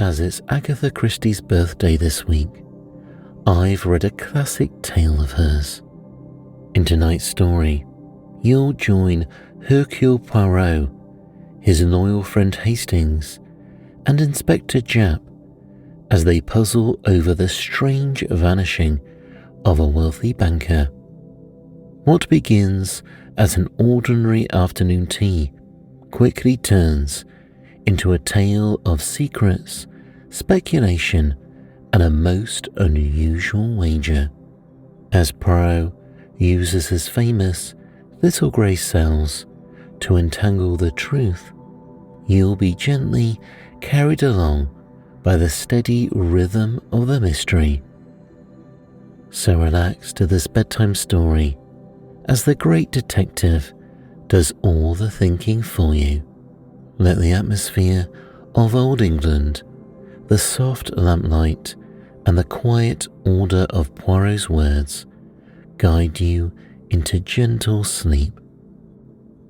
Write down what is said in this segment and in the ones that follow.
As it's Agatha Christie's birthday this week, I've read a classic tale of hers. In tonight's story, you'll join Hercule Poirot, his loyal friend Hastings, and Inspector Japp as they puzzle over the strange vanishing of a wealthy banker. What begins as an ordinary afternoon tea quickly turns into a tale of secrets, speculation, and a most unusual wager. As Poirot uses his famous little grey cells to untangle the truth, you'll be gently carried along by the steady rhythm of the mystery. So relax to this bedtime story as the great detective does all the thinking for you. Let the atmosphere of Old England, the soft lamplight, and the quiet order of Poirot's words guide you into gentle sleep.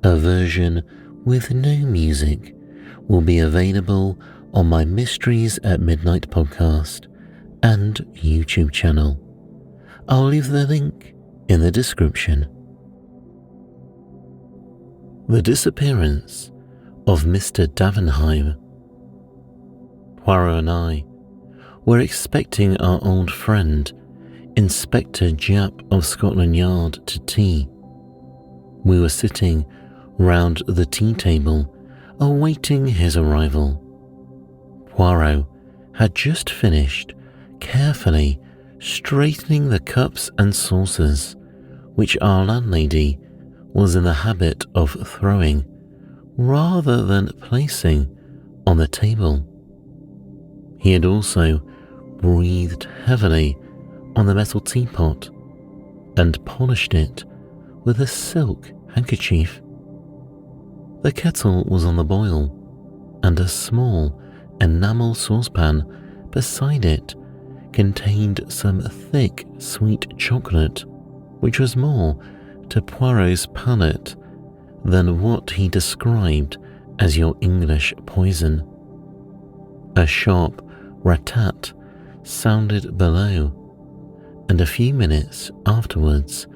A version with no music will be available on my Mysteries at Midnight podcast and YouTube channel. I'll leave the link in the description. The Disappearance of Mr. Davenheim. Poirot and I were expecting our old friend, Inspector Japp of Scotland Yard, to tea. We were sitting round the tea table, awaiting his arrival. Poirot had just finished carefully straightening the cups and saucers which our landlady was in the habit of throwing rather than placing on the table. He had also breathed heavily on the metal teapot and polished it with a silk handkerchief. The kettle was on the boil, and a small enamel saucepan beside it contained some thick sweet chocolate, which was more to Poirot's palate than what he described as your English poison. A sharp rat-tat sounded below, and a few minutes afterwards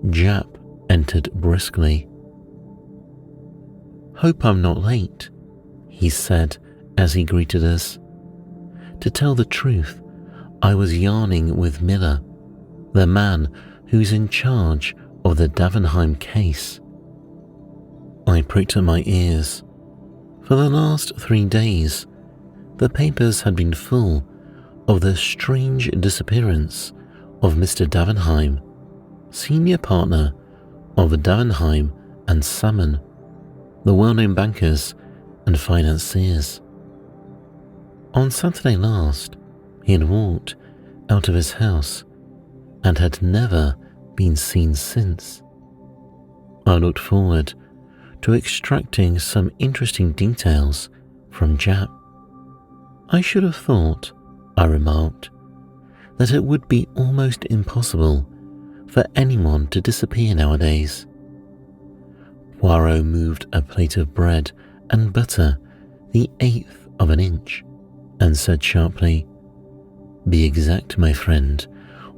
Japp entered briskly. "Hope I'm not late," he said as he greeted us. To tell the truth, I was yarning with Miller, the man who's in charge of the Davenheim case. I pricked at my ears. For the last 3 days, the papers had been full of the strange disappearance of Mr. Davenheim, senior partner of Davenheim and Salmon, the well-known bankers and financiers. On Saturday last, he had walked out of his house and had never been seen since. I looked forward to extracting some interesting details from Japp. "I should have thought," I remarked, "that it would be almost impossible for anyone to disappear nowadays." Poirot moved a plate of bread and butter the 1/8 of an inch and said sharply, "Be exact, my friend.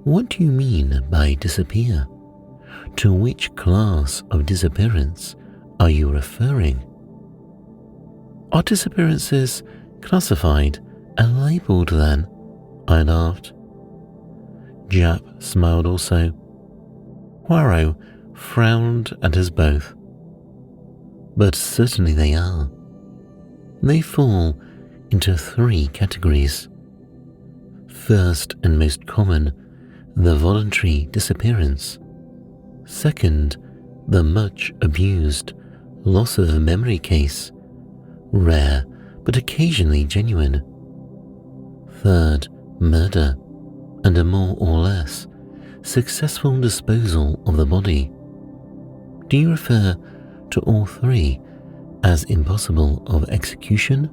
What do you mean by disappear? To which class of disappearance are you referring?" "Are disappearances classified and labelled then?" I laughed. Japp smiled also. Poirot frowned at us both. "But certainly they are. They fall into 3 categories. First and most common, the voluntary disappearance. Second, the much abused loss of memory case, rare but occasionally genuine. Third, murder, and a more or less successful disposal of the body. Do you refer to all 3 as impossible of execution?"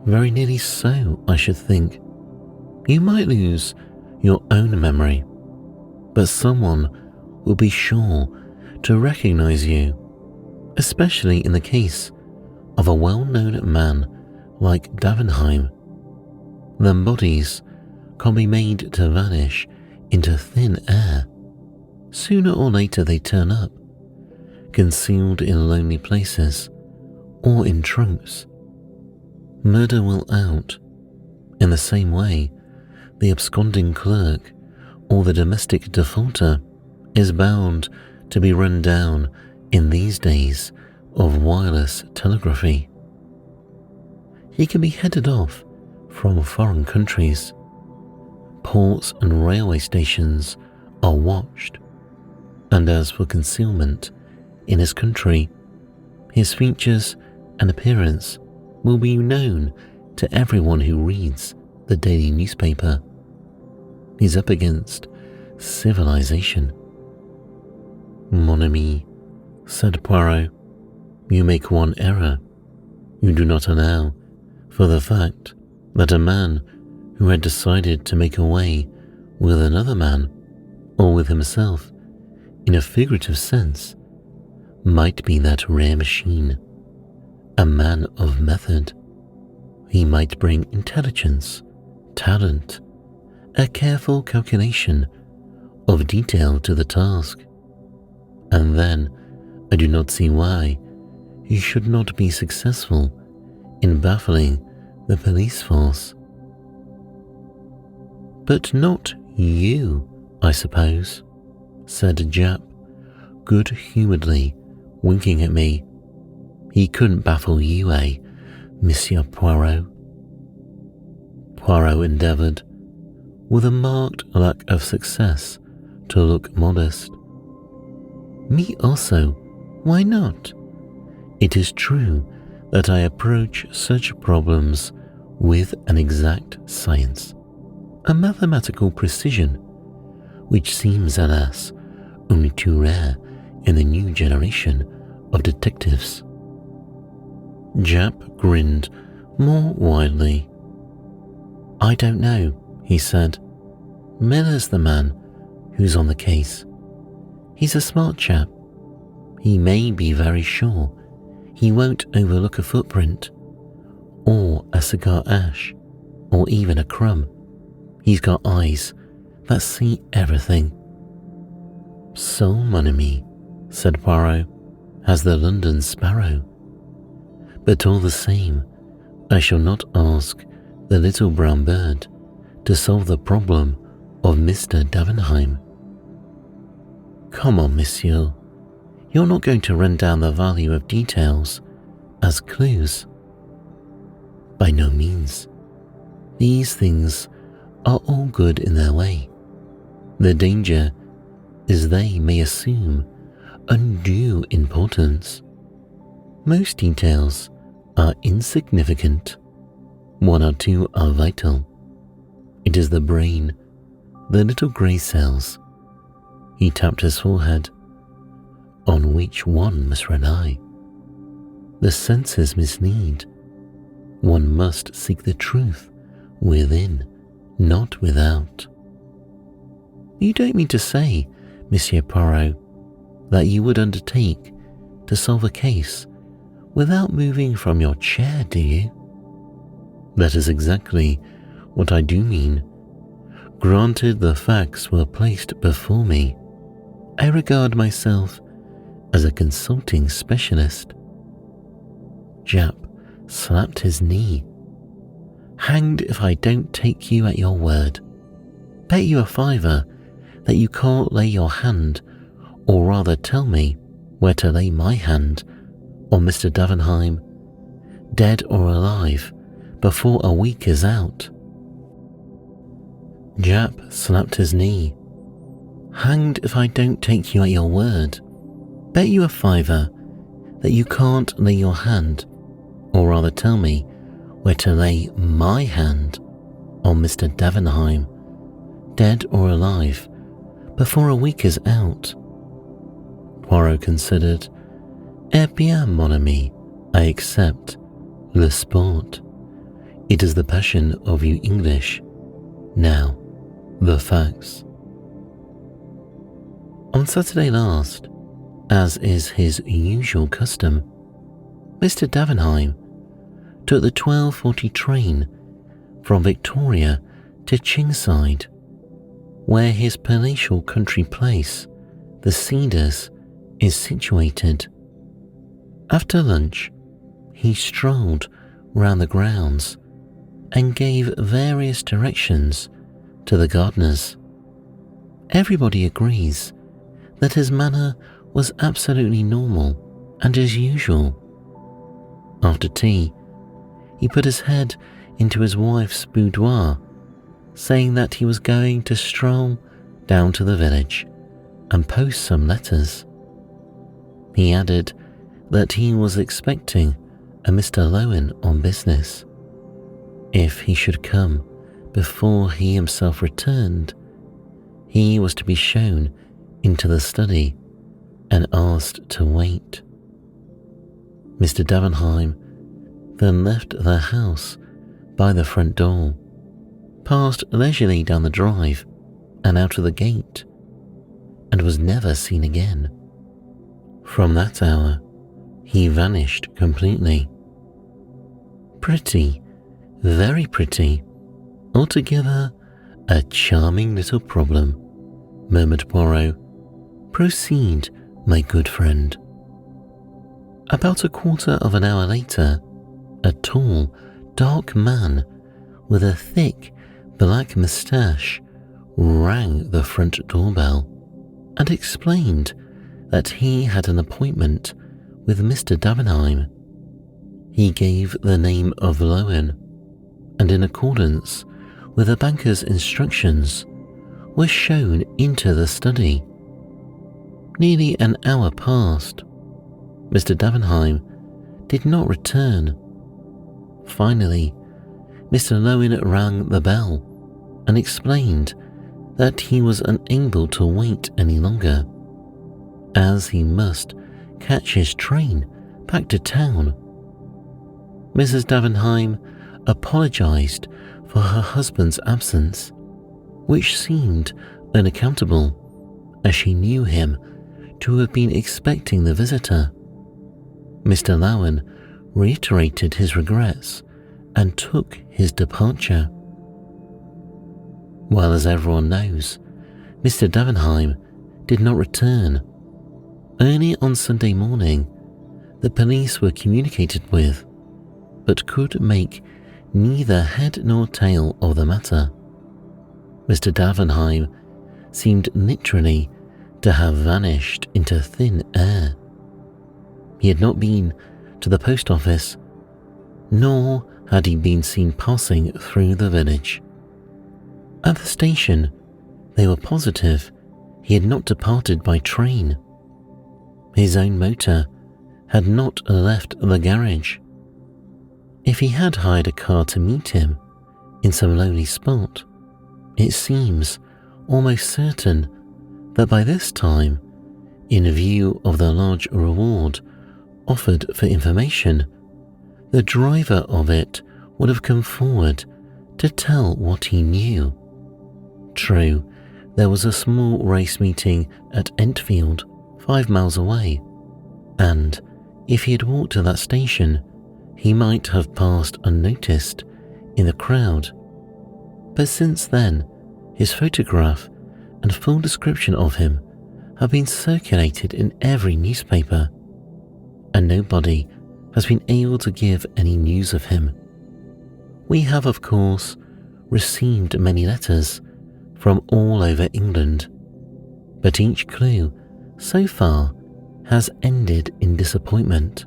"Very nearly so, I should think. You might lose your own memory, but someone will be sure to recognize you, especially in the case of a well-known man like Davenheim. Then bodies can be made to vanish into thin air. Sooner or later they turn up, concealed in lonely places or in trunks. Murder will out. In the same way, the absconding clerk or the domestic defaulter is bound to be run down in these days of wireless telegraphy. He can be headed off from foreign countries. Ports and railway stations are watched, and as for concealment in his country, his features and appearance will be known to everyone who reads the daily newspaper. He's up against civilization. Mon ami, said Poirot, you make one error. You do not allow for the fact that a man who had decided to make away with another man, or with himself, in a figurative sense, might be that rare machine, a man of method. He might bring intelligence, talent, a careful calculation of detail to the task, and then I do not see why he should not be successful in baffling the police force. But not you, I suppose, said Japp, good-humouredly winking at me. He couldn't baffle you, eh, Monsieur Poirot? Poirot endeavoured, with a marked lack of success, to look modest. Me also, why not? It is true that I approach such problems with an exact science, a mathematical precision, which seems, alas, only too rare in the new generation of detectives. Japp grinned more widely. I don't know, he said. Miller's the man who's on the case. He's a smart chap. He may be very sure he won't overlook a footprint, or a cigar ash, or even a crumb. He's got eyes that see everything. So, mon ami, said Poirot, has the London sparrow. But all the same, I shall not ask the little brown bird to solve the problem of Mr. Davenheim. Come on, monsieur. You're not going to run down the value of details as clues. By no means. These things are all good in their way. The danger is they may assume undue importance. Most details are insignificant. One or two are vital. It is the brain, the little grey cells. He tapped his forehead, on which one must rely. The senses mislead. One must seek the truth within, not without. You don't mean to say, Monsieur Poirot, that you would undertake to solve a case without moving from your chair, do you? That is exactly what I do mean. Granted the facts were placed before me, I regard myself as a consulting specialist. Japp slapped his knee. Hanged if I don't take you at your word. Bet you a fiver that you can't lay your hand, or rather tell me where to lay my hand, on Mr. Davenheim, dead or alive, before a week is out. Japp slapped his knee. Hanged if I don't take you at your word. Bet you a fiver that you can't lay your hand, or rather tell me where to lay my hand, on Mr. Davenheim, dead or alive, before a week is out. Poirot considered. Eh bien, mon ami, I accept. Le sport. It is the passion of you English. Now, the facts. On Saturday last, as is his usual custom, Mr. Davenheim took the 12:40 train from Victoria to Chingside, where his palatial country place, the Cedars, is situated. After lunch, he strolled round the grounds and gave various directions to the gardeners. Everybody agrees that his manner was absolutely normal and as usual. After tea, he put his head into his wife's boudoir, saying that he was going to stroll down to the village and post some letters. He added that he was expecting a Mr. Lowen on business. If he should come before he himself returned, he was to be shown into the study and asked to wait. Mr. Davenheim then left the house by the front door, passed leisurely down the drive and out of the gate, and was never seen again. From that hour, he vanished completely. Pretty, very pretty, altogether a charming little problem, murmured Poirot. Proceed, my good friend. About a quarter of an hour later, a tall, dark man with a thick, black moustache rang the front doorbell and explained that he had an appointment with Mr. Davenheim. He gave the name of Lowen, and in accordance with the banker's instructions, was shown into the study. Nearly an hour passed. Mr. Davenheim did not return. Finally, Mr. Lowen rang the bell and explained that he was unable to wait any longer, as he must catch his train back to town. Mrs. Davenheim apologized for her husband's absence, which seemed unaccountable, as she knew him to have been expecting the visitor. Mr. Lowen reiterated his regrets and took his departure. Well, as everyone knows, Mr. Davenheim did not return. Early on Sunday morning, the police were communicated with, but could make neither head nor tail of the matter. Mr. Davenheim seemed literally to have vanished into thin air. He had not been to the post office, nor had he been seen passing through the village. At the station, they were positive he had not departed by train. His own motor had not left the garage. If he had hired a car to meet him in some lonely spot, it seems almost certain that by this time, in view of the large reward offered for information, the driver of it would have come forward to tell what he knew. True, there was a small race meeting at Entfield, 5 miles away, and if he had walked to that station, he might have passed unnoticed in the crowd. But since then, his photograph and full description of him have been circulated in every newspaper, and nobody has been able to give any news of him. We have, of course, received many letters from all over England, but each clue so far has ended in disappointment.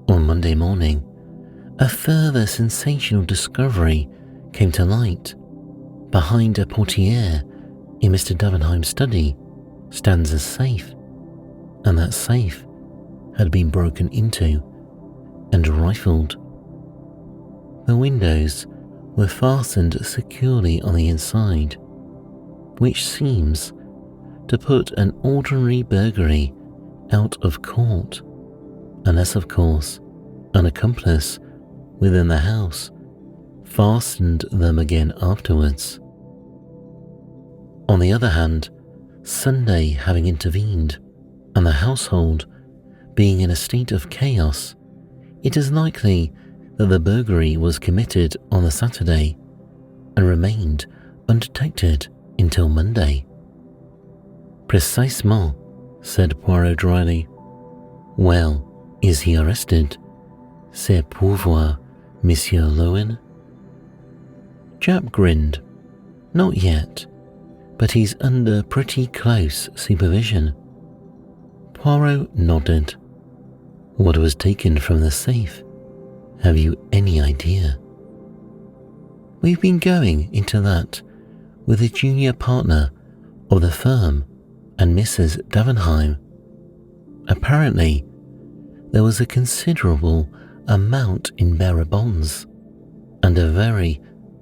On Monday morning, a further sensational discovery came to light. Behind a portiere in Mr. Davenheim's study stands a safe, and that safe had been broken into and rifled. The windows were fastened securely on the inside, which seems to put an ordinary burglary out of court, unless, of course, an accomplice within the house fastened them again afterwards. On the other hand, Sunday having intervened, and the household being in a state of chaos, It is likely that the burglary was committed on a Saturday and remained undetected until Monday. Precisement, said Poirot dryly. Well, is he arrested? C'est pour voir, Monsieur Lowen? Japp grinned. Not yet, but he's under pretty close supervision. Poirot nodded. What was taken from the safe? Have you any idea? We've been going into that with a junior partner of the firm and Mrs. Davenheim. Apparently, there was a considerable amount in bearer bonds and a very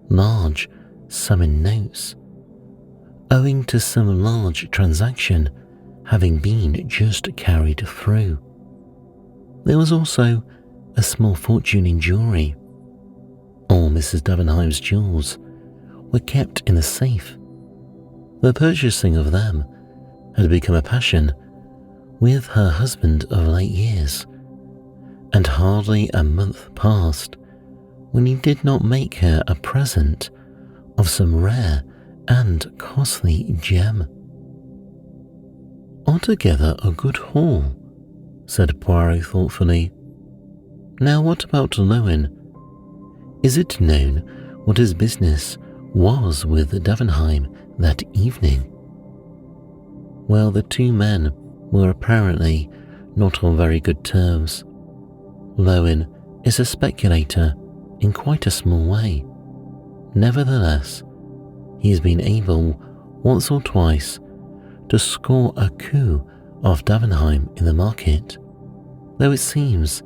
large sum in notes, owing to some large transaction having been just carried through. There was also a small fortune in jewellery. All Mrs. Davenheim's jewels were kept in the safe. The purchasing of them had become a passion with her husband of late years, and hardly a month passed when he did not make her a present of some rare and costly gem. Altogether a good haul, said Poirot thoughtfully. Now what about Lowen? Is it known what his business was with Davenheim that evening? Well, the two men were apparently not on very good terms. Lowen is a speculator in quite a small way. Nevertheless, he has been able once or twice to score a coup off Davenheim in the market, though it seems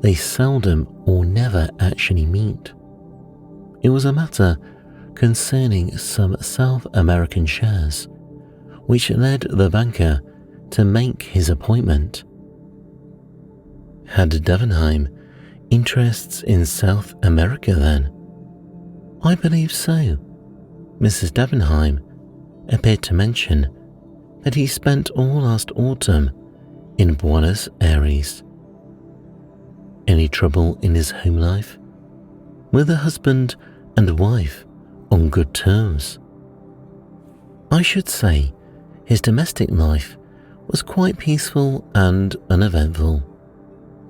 they seldom or never actually meet. It was a matter concerning some South American shares, which led the banker to make his appointment. Had Davenheim interests in South America then? I believe so. Mrs. Davenheim appeared to mention that he spent all last autumn in Buenos Aires. Any trouble in his home life? Were the husband and wife on good terms? I should say his domestic life was quite peaceful and uneventful.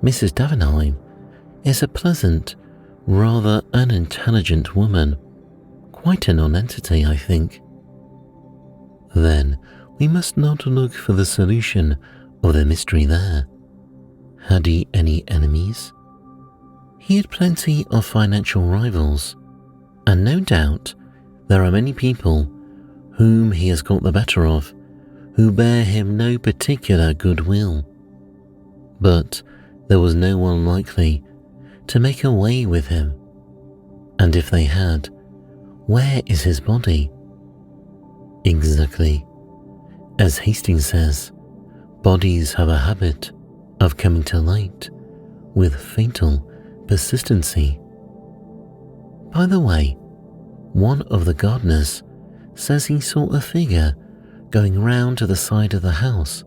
Mrs. Davenheim is a pleasant, rather unintelligent woman, quite a non-entity, I think. Then we must not look for the solution of the mystery there. Had he any enemies? He had plenty of financial rivals, and no doubt there are many people whom he has got the better of, who bear him no particular goodwill. But there was no one likely to make away with him, and if they had, where is his body? Exactly. As Hastings says, bodies have a habit of coming to light with fatal persistency. By the way, one of the gardeners says he saw a figure going round to the side of the house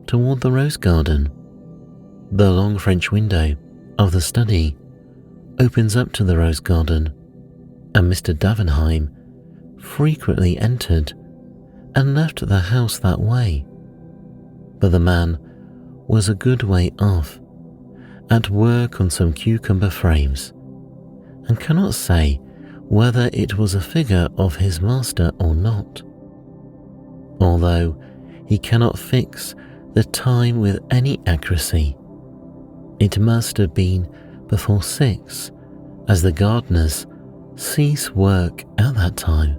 toward the rose garden. The long French window of the study opens up to the rose garden, and Mr. Davenheim frequently entered and left the house that way. But the man was a good way off, at work on some cucumber frames, and cannot say whether it was a figure of his master or not. Although he cannot fix the time with any accuracy, it must have been before 6, as the gardeners cease work at that time.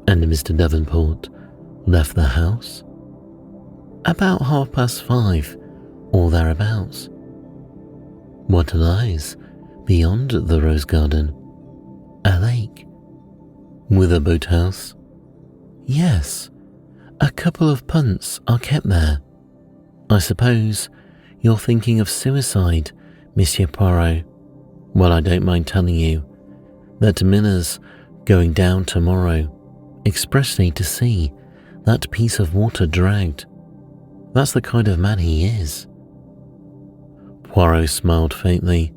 And Mr. Davenport left the house? About 5:30 or thereabouts. What lies beyond the rose garden? A lake. With a boathouse? Yes, a couple of punts are kept there. I suppose you're thinking of suicide, Monsieur Poirot. Well, I don't mind telling you that Miller's going down tomorrow expressly to see that piece of water dragged. That's the kind of man he is. Poirot smiled faintly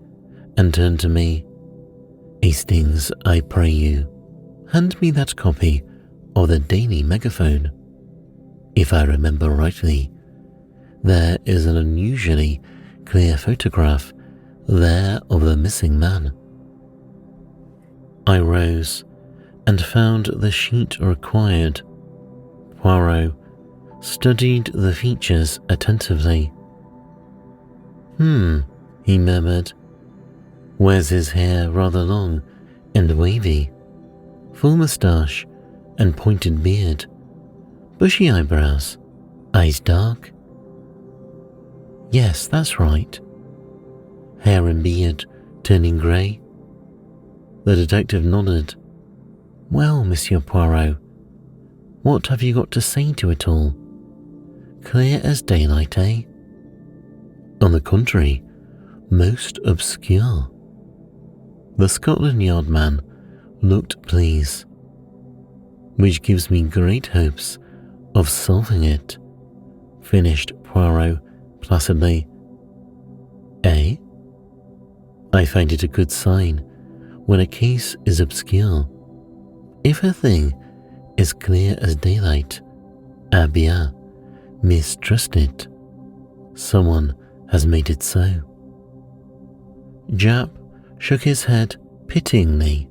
and turned to me. Hastings, I pray you, hand me that copy of the Daily Megaphone. If I remember rightly, there is an unusually clear photograph there of the missing man. I rose and found the sheet required. Poirot studied the features attentively. He murmured. Wears his hair rather long and wavy, full moustache and pointed beard, bushy eyebrows, eyes dark. Yes, that's right. Hair and beard turning grey. The detective nodded. Well, Monsieur Poirot, what have you got to say to it all? Clear as daylight, eh? On the contrary, most obscure. The Scotland Yard man looked pleased, which gives me great hopes of solving it, finished Poirot placidly. Eh? I find it a good sign when a case is obscure. If a thing is clear as daylight, eh bien, mistrust it. Someone has made it so. Japp shook his head pityingly.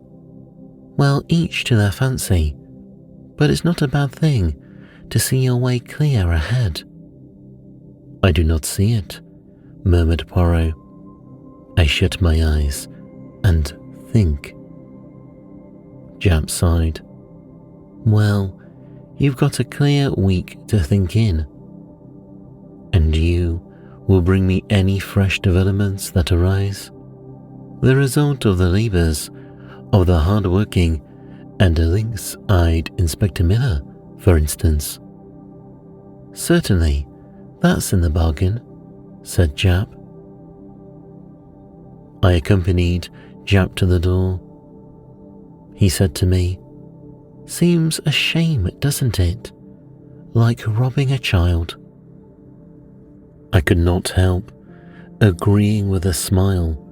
Well, each to their fancy, but it's not a bad thing to see your way clear ahead. I do not see it, murmured Poirot. I shut my eyes and think. Japp sighed. Well, you've got a clear week to think in. And you will bring me any fresh developments that arise? The result of the labours of the hard-working and lynx-eyed Inspector Miller, for instance. Certainly, that's in the bargain, said Japp. I accompanied Japp to the door. He said to me, Seems a shame, doesn't it? Like robbing a child. I could not help agreeing with a smile.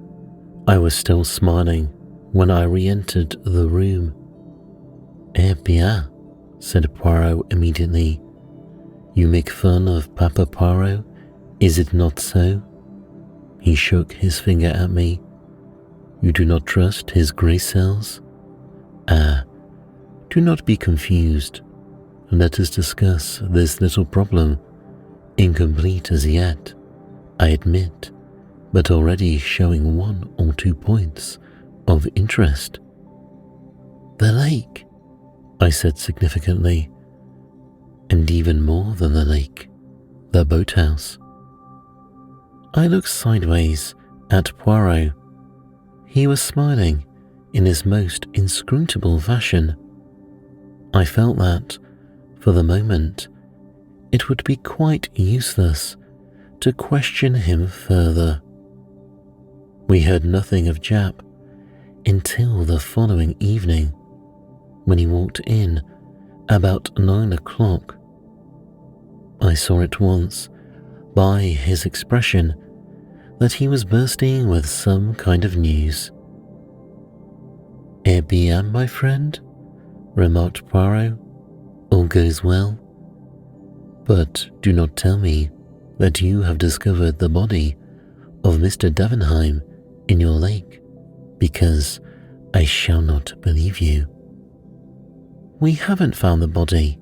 I was still smiling when I re-entered the room. Eh bien, said Poirot immediately. You make fun of Papa Poirot, is it not so? He shook his finger at me. You do not trust his grey cells? Ah, do not be confused. Let us discuss this little problem, incomplete as yet, I admit, but already showing 1 or 2 points of interest. The lake, I said significantly, and even more than the lake, the boathouse. I looked sideways at Poirot. He was smiling in his most inscrutable fashion. I felt that, for the moment, it would be quite useless to question him further. We heard nothing of Japp until the following evening, when he walked in about 9 o'clock. I saw at once, by his expression, that he was bursting with some kind of news. Eh bien, my friend, remarked Poirot, all goes well. But do not tell me that you have discovered the body of Mr. Davenheim in your lake, because I shall not believe you. We haven't found the body,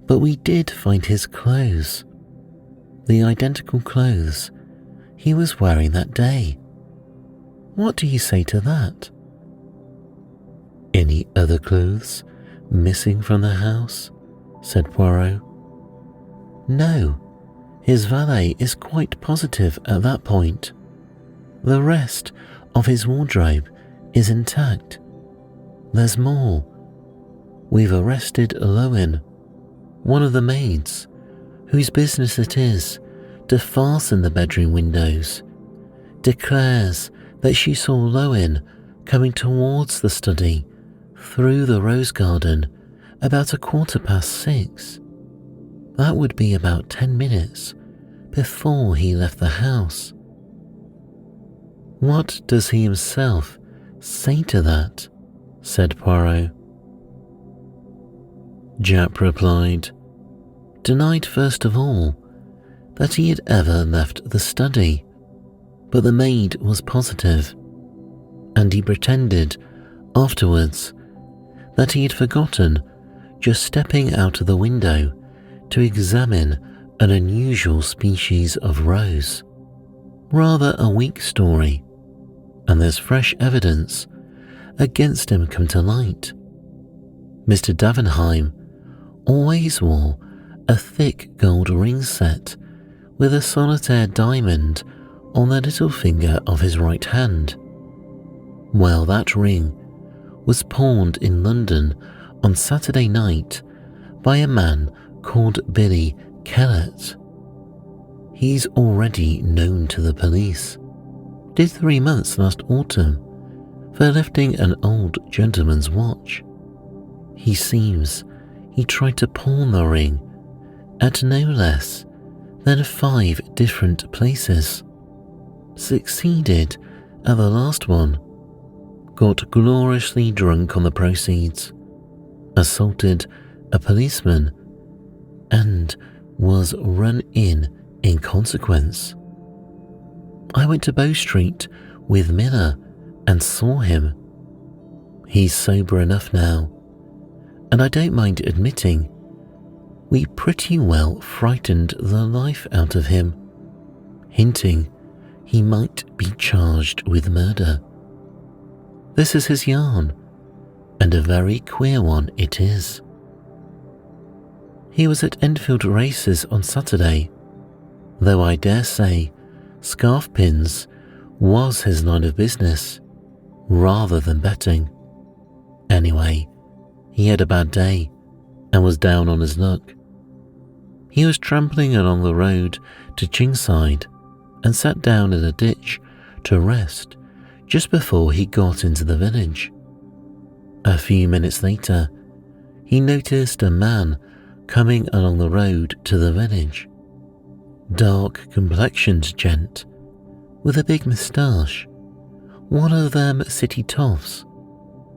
but we did find his clothes, the identical clothes he was wearing that day. What do you say to that? Any other clothes missing from the house? Said Poirot. No, his valet is quite positive at that point. The rest of his wardrobe is intact. There's more. We've arrested Lowen, one of the maids, whose business it is to fasten the bedroom windows, declares that she saw Lowen coming towards the study through the rose garden about 6:15. That would be about 10 minutes before he left the house. "What does he himself say to that?" said Poirot. Japp replied, "Denied first of all that he had ever left the study, but the maid was positive, and he pretended afterwards that he had forgotten just stepping out of the window to examine an unusual species of rose. Rather a weak story, and there's fresh evidence against him come to light. Mr. Davenheim always wore a thick gold ring set with a solitaire diamond on the little finger of his right hand. Well, that ring was pawned in London on Saturday night by a man called Billy Kellett. He's already known to the police. Did 3 months last autumn for lifting an old gentleman's watch. He seems he tried to pawn the ring at no less than 5 different places. Succeeded at the last one. Got gloriously drunk on the proceeds. Assaulted a policeman and was run in consequence. I went to Bow Street with Miller and saw him. He's sober enough now, and I don't mind admitting we pretty well frightened the life out of him, hinting he might be charged with murder. This is his yarn, and a very queer one it is. He was at Enfield races on Saturday, though I dare say scarf pins was his line of business rather than betting. Anyway, he had a bad day and was down on his luck. He was trampling along the road to Chingside and sat down in a ditch to rest just before he got into the village. A few minutes later, he noticed a man coming along the road to the village. Dark-complexioned gent with a big moustache, one of them city toffs,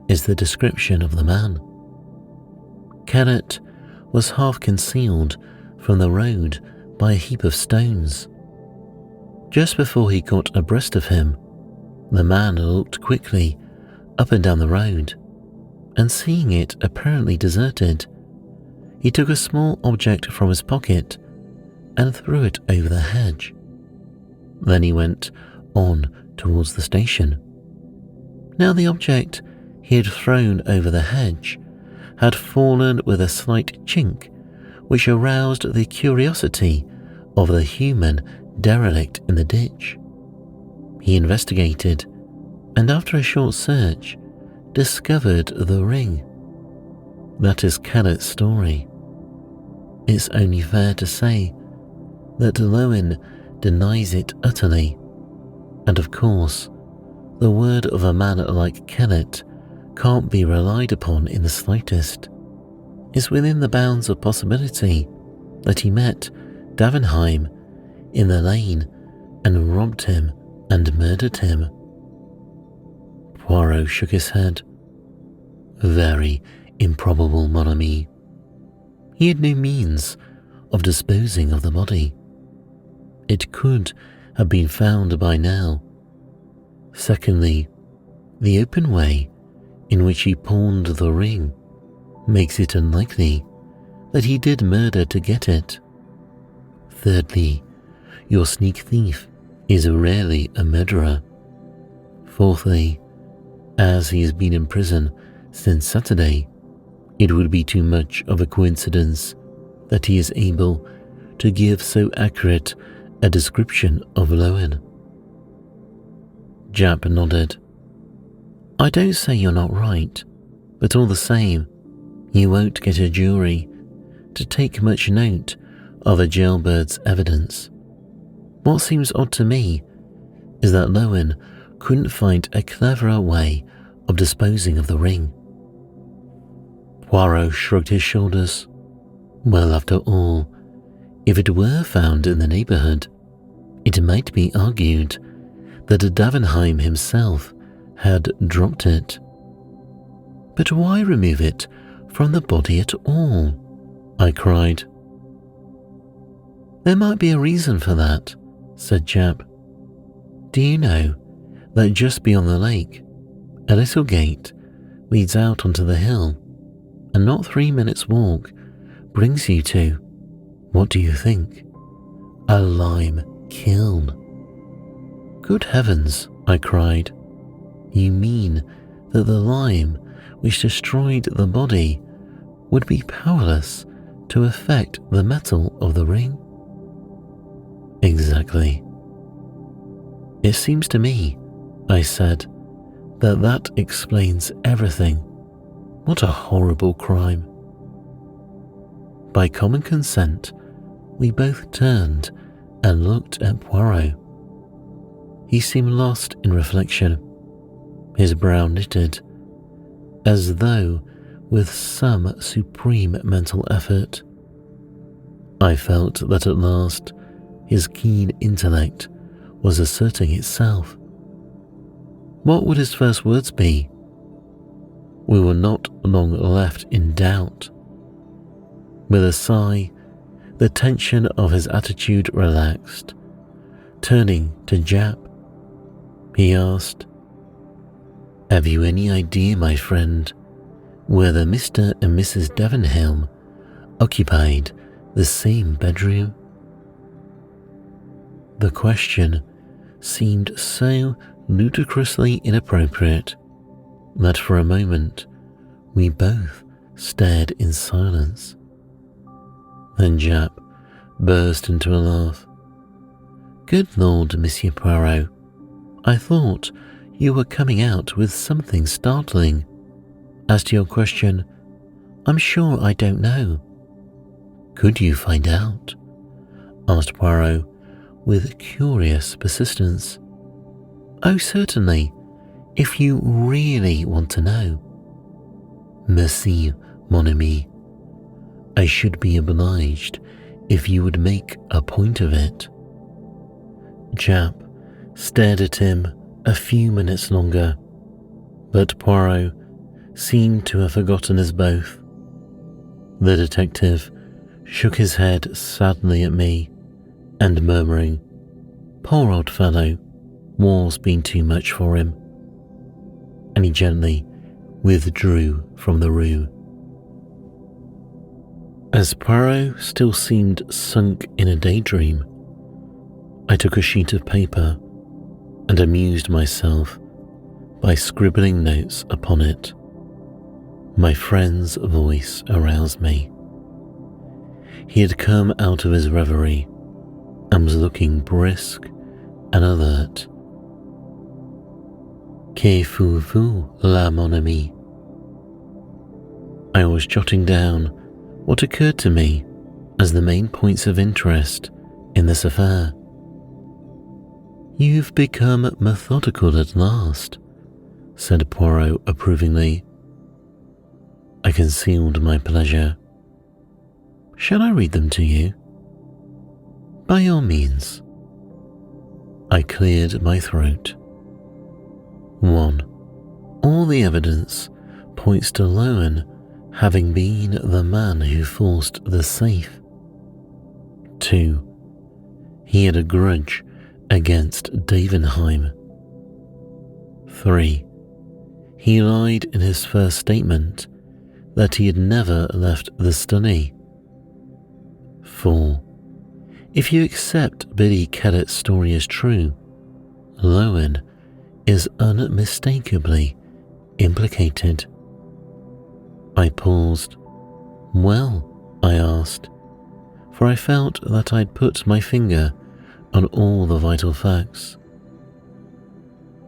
is the description of the man. Kellett was half concealed from the road by a heap of stones. Just before he got abreast of him, the man looked quickly up and down the road, and seeing it apparently deserted, he took a small object from his pocket and threw it over the hedge. Then he went on towards the station. Now the object he had thrown over the hedge had fallen with a slight chink, which aroused the curiosity of the human derelict in the ditch. He investigated, and after a short search, discovered the ring. That is Kellett's story. It's only fair to say that Lowen denies it utterly, and of course, the word of a man like Kellett can't be relied upon in the slightest. It's within the bounds of possibility that he met Davenheim in the lane and robbed him and murdered him. Poirot shook his head. Very improbable, mon ami. He had no means of disposing of the body. It could have been found by now. Secondly, the open way in which he pawned the ring makes it unlikely that he did murder to get it. Thirdly, your sneak thief is rarely a murderer. Fourthly, as he has been in prison since Saturday, it would be too much of a coincidence that he is able to give so accurate a description of Lowen. Japp nodded. I don't say you're not right, but all the same, you won't get a jury to take much note of a jailbird's evidence. What seems odd to me is that Lowen couldn't find a cleverer way of disposing of the ring. Poirot shrugged his shoulders. Well, after all, if it were found in the neighbourhood, it might be argued that Davenheim himself had dropped it. But why remove it from the body at all? I cried. There might be a reason for that, said Japp. Do you know that just beyond the lake, a little gate leads out onto the hill, and not 3 minutes' walk brings you to, what do you think? A lime kiln. Good heavens, I cried. You mean that the lime which destroyed the body would be powerless to affect the metal of the ring? Exactly. It seems to me, I said, that explains everything. What a horrible crime. By common consent, we both turned and looked at Poirot. He seemed lost in reflection, his brow knitted, as though with some supreme mental effort. I felt that at last his keen intellect was asserting itself. What would his first words be? We were not long left in doubt. With a sigh, the tension of his attitude relaxed. Turning to Japp, he asked, Have you any idea, my friend, whether Mr. and Mrs. Davenheim occupied the same bedroom? The question seemed so ludicrously inappropriate that for a moment we both stared in silence. Then Japp burst into a laugh. Good Lord, Monsieur Poirot, I thought you were coming out with something startling. As to your question, I'm sure I don't know. Could you find out? Asked Poirot with curious persistence. Oh, certainly, if you really want to know. Merci, mon ami. I should be obliged if you would make a point of it. Japp stared at him a few minutes longer, but Poirot seemed to have forgotten us both. The detective shook his head sadly at me, and murmuring, Poor old fellow, war's been too much for him, and he gently withdrew from the room. As Poirot still seemed sunk in a daydream, I took a sheet of paper and amused myself by scribbling notes upon it. My friend's voice aroused me. He had come out of his reverie and was looking brisk and alert. Que faites-vous, la mon ami? I was jotting down what occurred to me as the main points of interest in this affair. You've become methodical at last, said Poirot approvingly. I concealed my pleasure. Shall I read them to you? By all means. I cleared my throat. 1. All the evidence points to Lowen having been the man who forced the safe. 2. He had a grudge against Davenheim. 3. He lied in his first statement that he had never left the study. 4. If you accept Biddy Kellett's story as true, Lowen is unmistakably implicated. I paused. Well, I asked, for I felt that I'd put my finger on all the vital facts.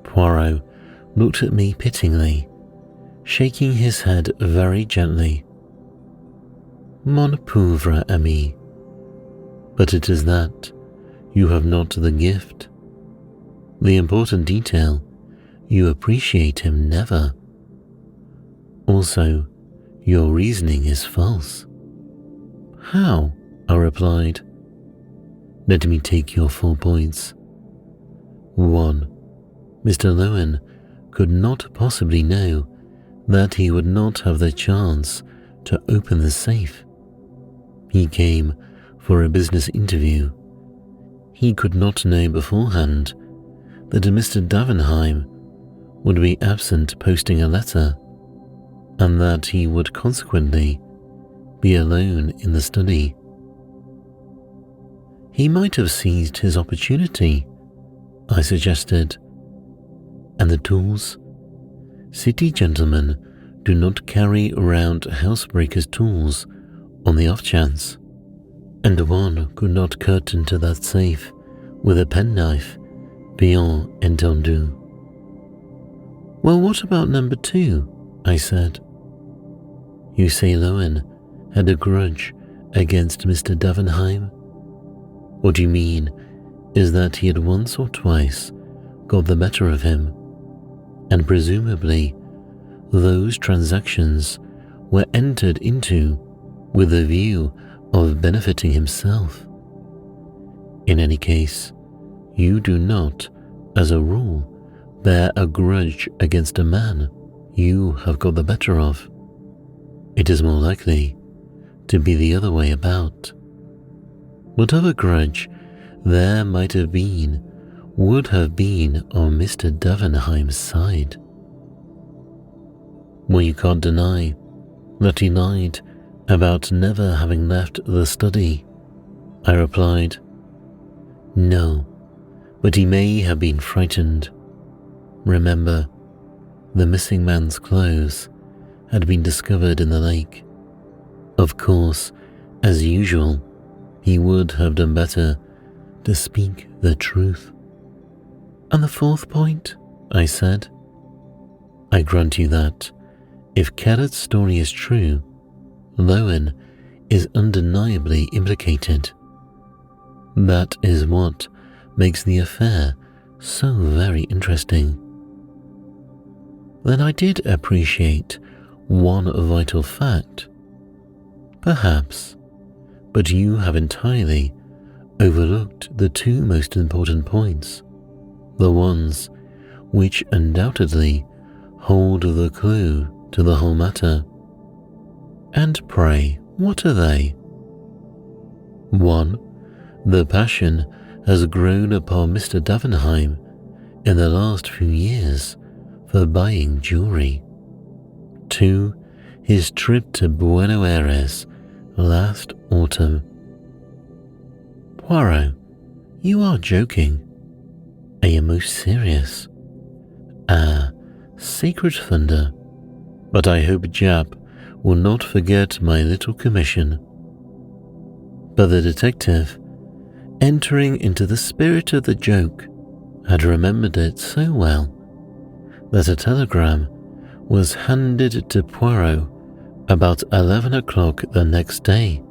Poirot looked at me pityingly, shaking his head very gently. Mon pauvre ami, but it is that you have not the gift. The important detail, you appreciate him never. Also, your reasoning is false. How? I replied. Let me take your 4 points. 1. Mr. Lowen could not possibly know that he would not have the chance to open the safe. He came for a business interview. He could not know beforehand that Mr. Davenheim would be absent posting a letter, and that he would consequently be alone in the study. He might have seized his opportunity, I suggested. And the tools? City gentlemen do not carry around housebreakers' tools on the off chance, and one could not cut into that safe with a penknife, bien entendu. Well, what about number 2? I said. You say Lowen had a grudge against Mr. Davenheim? What you mean is that he had once or twice got the better of him, and presumably those transactions were entered into with a view of benefiting himself. In any case, you do not, as a rule, bear a grudge against a man you have got the better of. It is more likely to be the other way about. Whatever grudge there might have been would have been on Mr. Davenheim's side. Well, you can't deny that he lied about never having left the study, I replied. No, but he may have been frightened. Remember, the missing man's clothes had been discovered in the lake. Of course, as usual, he would have done better to speak the truth. And the 4th point, I said. I grant you that, if Carrot's story is true, Lowen is undeniably implicated. That is what makes the affair so very interesting. Then I did appreciate one vital fact. Perhaps, but you have entirely overlooked the 2 most important points, the ones which undoubtedly hold the clue to the whole matter. And pray, what are they? 1. The passion has grown upon Mr. Davenheim in the last few years for buying jewellery. 2. His trip to Buenos Aires last autumn. Poirot, you are joking. Are you most serious? Sacred thunder. But I hope Japp will not forget my little commission. But the detective, entering into the spirit of the joke, had remembered it so well that a telegram was handed to Poirot about 11 o'clock the next day.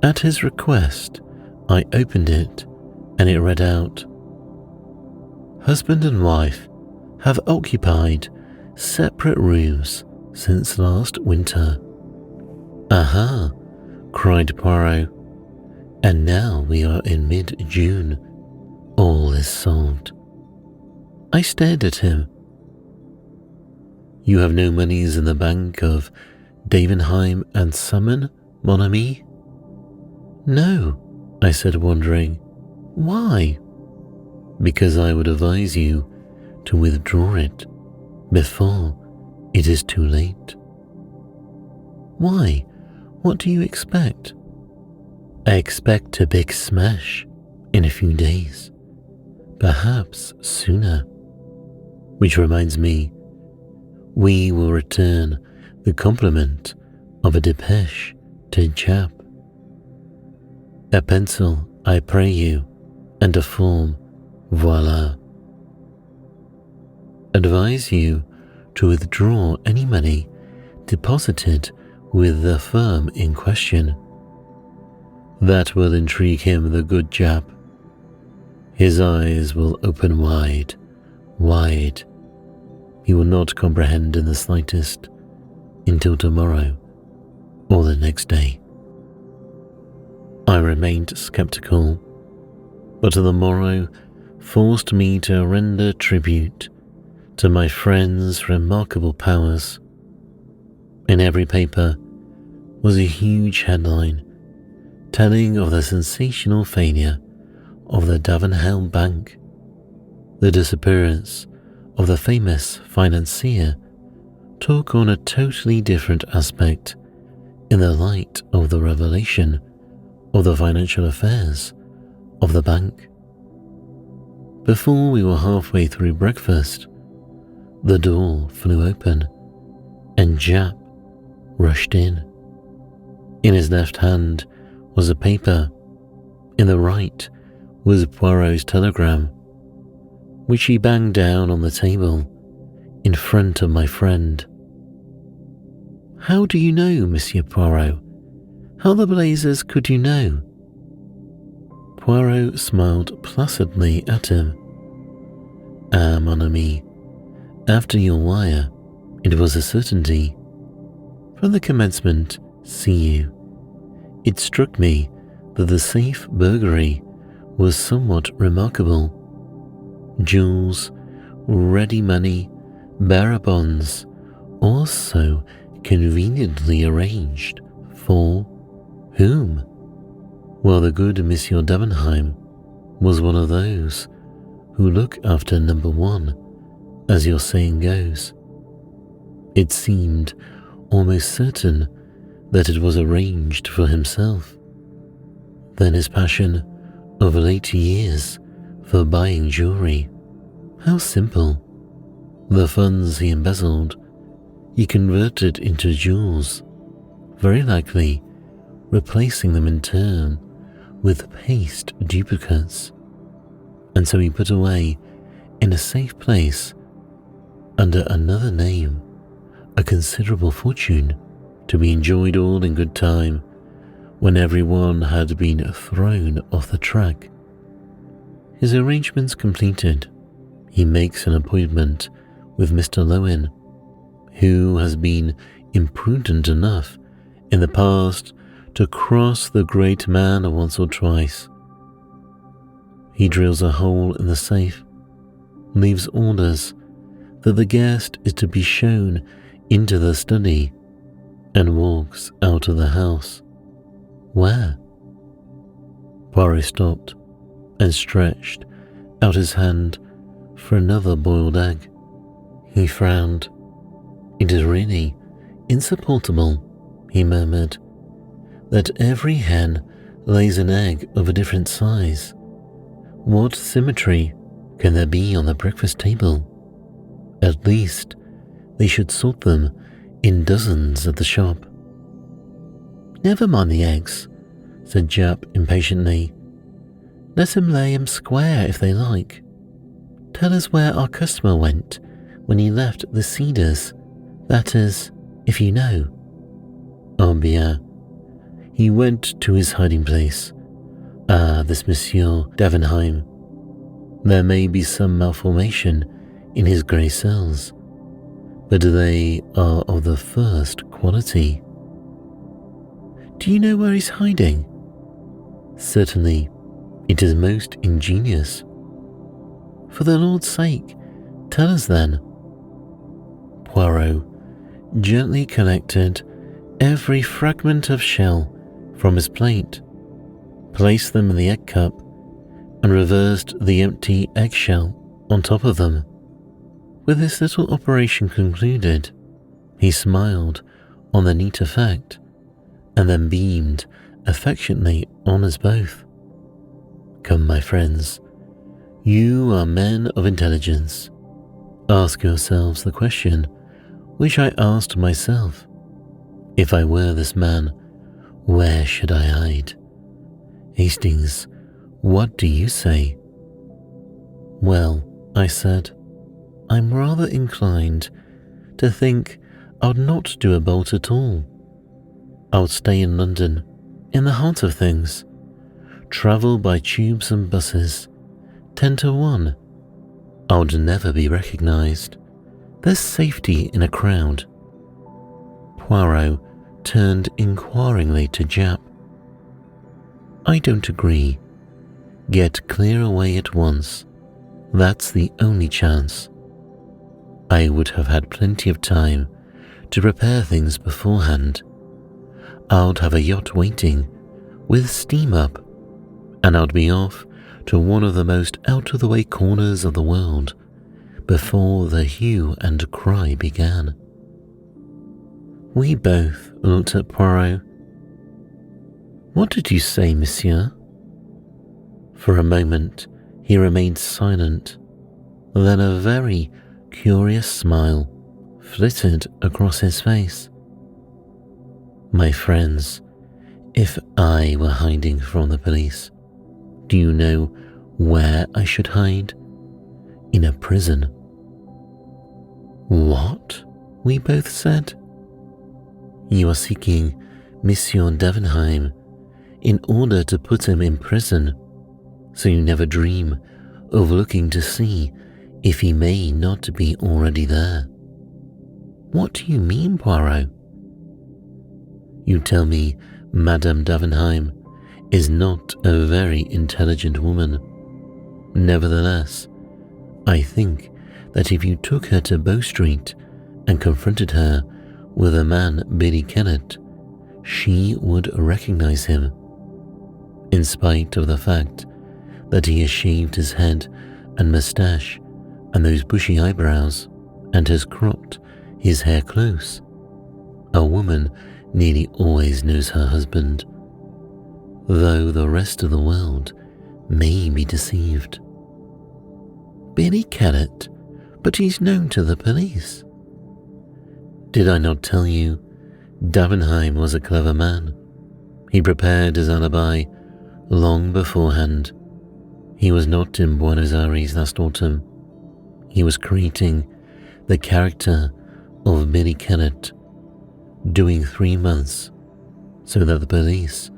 At his request, I opened it, and it read out, Husband and wife have occupied separate rooms since last winter. Aha, cried Poirot, and now we are in mid-June. All is solved. I stared at him. You have no moneys in the bank of Davenheim and Summon, mon ami? No, I said, wondering. Why? Because I would advise you to withdraw it before it is too late. Why? What do you expect? I expect a big smash in a few days, perhaps sooner. Which reminds me, we will return the compliment of a depêche to Japp. A pencil, I pray you, and a form, voila. Advise you to withdraw any money deposited with the firm in question. That will intrigue him, the good Japp. His eyes will open wide, wide. He will not comprehend in the slightest until tomorrow or the next day. I remained skeptical, but the morrow forced me to render tribute to my friend's remarkable powers. In every paper was a huge headline telling of the sensational failure of the Davenheim bank, the disappearance of the famous financier took on a totally different aspect in the light of the revelation of the financial affairs of the bank. Before we were halfway through breakfast, the door flew open and Japp rushed in. In his left hand was a paper, in the right was Poirot's telegram, which he banged down on the table in front of my friend. "How do you know, Monsieur Poirot? How the blazes could you know?" Poirot smiled placidly at him. "Ah, mon ami, after your wire, it was a certainty. From the commencement, see you, it struck me that the safe burglary was somewhat remarkable. Jewels, ready money, bearer bonds, all so conveniently arranged. For whom? Well, the good Monsieur Davenheim was one of those who look after number one, as your saying goes. It seemed almost certain that it was arranged for himself. Then his passion of late years for buying jewelry. How simple. The funds he embezzled, he converted into jewels, very likely replacing them in turn with paste duplicates. And so he put away in a safe place under another name a considerable fortune to be enjoyed all in good time when everyone had been thrown off the track. His arrangements completed, he makes an appointment with Mr. Lowen, who has been imprudent enough in the past to cross the great man once or twice. He drills a hole in the safe, leaves orders that the guest is to be shown into the study, and walks out of the house. Where? Poirot stopped and stretched out his hand for another boiled egg. He frowned. "It is really insupportable," he murmured, "that every hen lays an egg of a different size. What symmetry can there be on the breakfast table? At least they should sort them in dozens at the shop." "Never mind the eggs," said Japp impatiently. "Let 'em lay 'em square if they like. Tell us where our customer went when he left the Cedars, that is, if you know." "Oh bien, he went to his hiding place. Ah, this Monsieur Davenheim. There may be some malformation in his grey cells, but they are of the first quality." "Do you know where he's hiding?" "Certainly, it is most ingenious." "For the Lord's sake, tell us then." Poirot gently collected every fragment of shell from his plate, placed them in the egg cup, and reversed the empty eggshell on top of them. With this little operation concluded, he smiled on the neat effect, and then beamed affectionately on us both. "Come, my friends, you are men of intelligence. Ask yourselves the question which I asked myself. If I were this man, where should I hide? Hastings, what do you say?" "Well," I said, "I'm rather inclined to think I'd not do a bolt at all. I'd stay in London, in the heart of things, travel by tubes and buses, 10 to 1. I'd never be recognised. There's safety in a crowd." Poirot turned inquiringly to Japp. "I don't agree. Get clear away at once. That's the only chance. I would have had plenty of time to prepare things beforehand. I'd have a yacht waiting with steam up, and I'd be off to one of the most out-of-the-way corners of the world before the hue and cry began. We both looked at Poirot. "What did you say, monsieur?" For a moment he remained silent, then a very curious smile flitted across his face. "My friends, if I were hiding from the police, do you know where I should hide? In a prison." "What?" we both said. "You are seeking Monsieur Davenheim in order to put him in prison, so you never dream of looking to see if he may not be already there." "What do you mean, Poirot?" "You tell me Madame Davenheim is not a very intelligent woman. Nevertheless, I think that if you took her to Bow Street and confronted her with a man Billy Kennett, she would recognize him, in spite of the fact that he has shaved his head and moustache and those bushy eyebrows and has cropped his hair close. A woman nearly always knows her husband, though the rest of the world may be deceived." "Billy Kennett? But he's known to the police." "Did I not tell you Davenheim was a clever man? He prepared his alibi long beforehand. He was not in Buenos Aires last autumn. He was creating the character of Billy Kennett, doing 3 months so that the police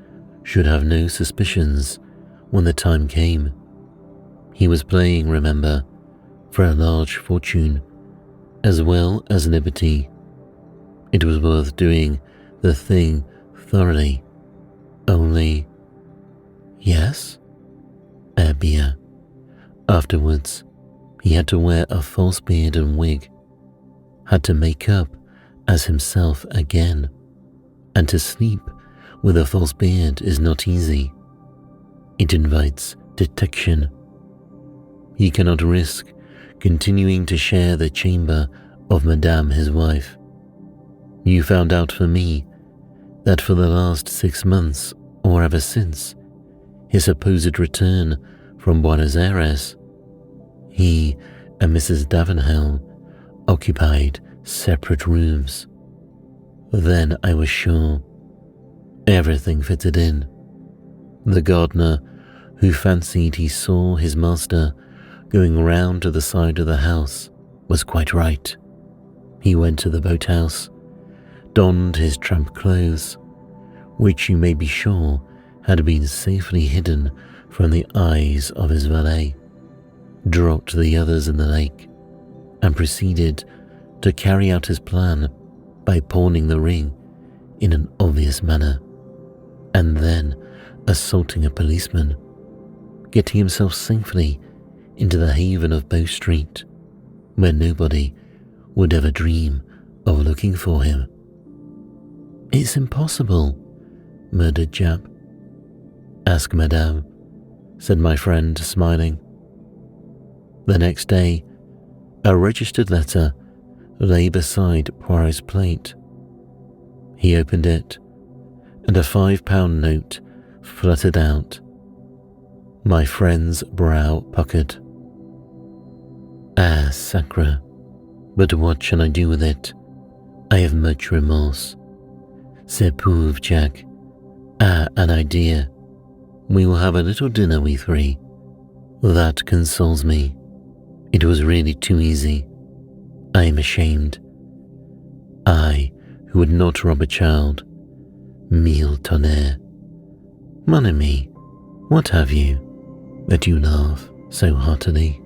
should have no suspicions when the time came. He was playing, remember, for a large fortune as well as liberty. It was worth doing the thing thoroughly. Only..." "Yes?" "Bien. Afterwards, he had to wear a false beard and wig, had to make up as himself again, and to sleep with a false beard is not easy. It invites detection. He cannot risk continuing to share the chamber of Madame his wife. You found out for me that for the last 6 months, or ever since his supposed return from Buenos Aires, he and Mrs. Davenheim occupied separate rooms. Then I was sure everything fitted in. The gardener, who fancied he saw his master going round to the side of the house, was quite right. He went to the boathouse, donned his tramp clothes, which you may be sure had been safely hidden from the eyes of his valet, dropped the others in the lake, and proceeded to carry out his plan by pawning the ring in an obvious manner, and then assaulting a policeman, getting himself safely into the haven of Bow Street, where nobody would ever dream of looking for him." "It's impossible," murmured Japp. "Ask Madame," said my friend, smiling. The next day, a registered letter lay beside Poirot's plate. He opened it, and a £5 note fluttered out. My friend's brow puckered. "Ah, sacre, but what shall I do with it? I have much remorse. C'est pauvre Jack. Ah, an idea. We will have a little dinner, we three. That consoles me. It was really too easy. I am ashamed. I, who would not rob a child. Mille tonnerres. Mon ami, what have you, that you laugh so heartily?"